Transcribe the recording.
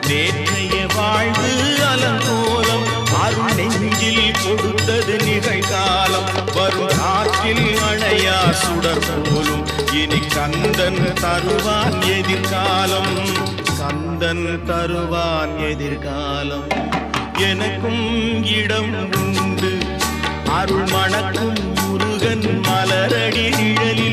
நேற்றைய வாழ்வு அலங்கோலம் அருள் நெஞ்சில் கொடுத்தது நிகழ்காலம் வரும் காற்றில் அணையா சுடர் போலும் இனி கந்தன் தருவான் எதிர்காலம் கந்தன் தருவான் எதிர்காலம் எனக்கும் இடம் உண்டு அருள் மணக்கும் முருகன் மலரடி நிழலில்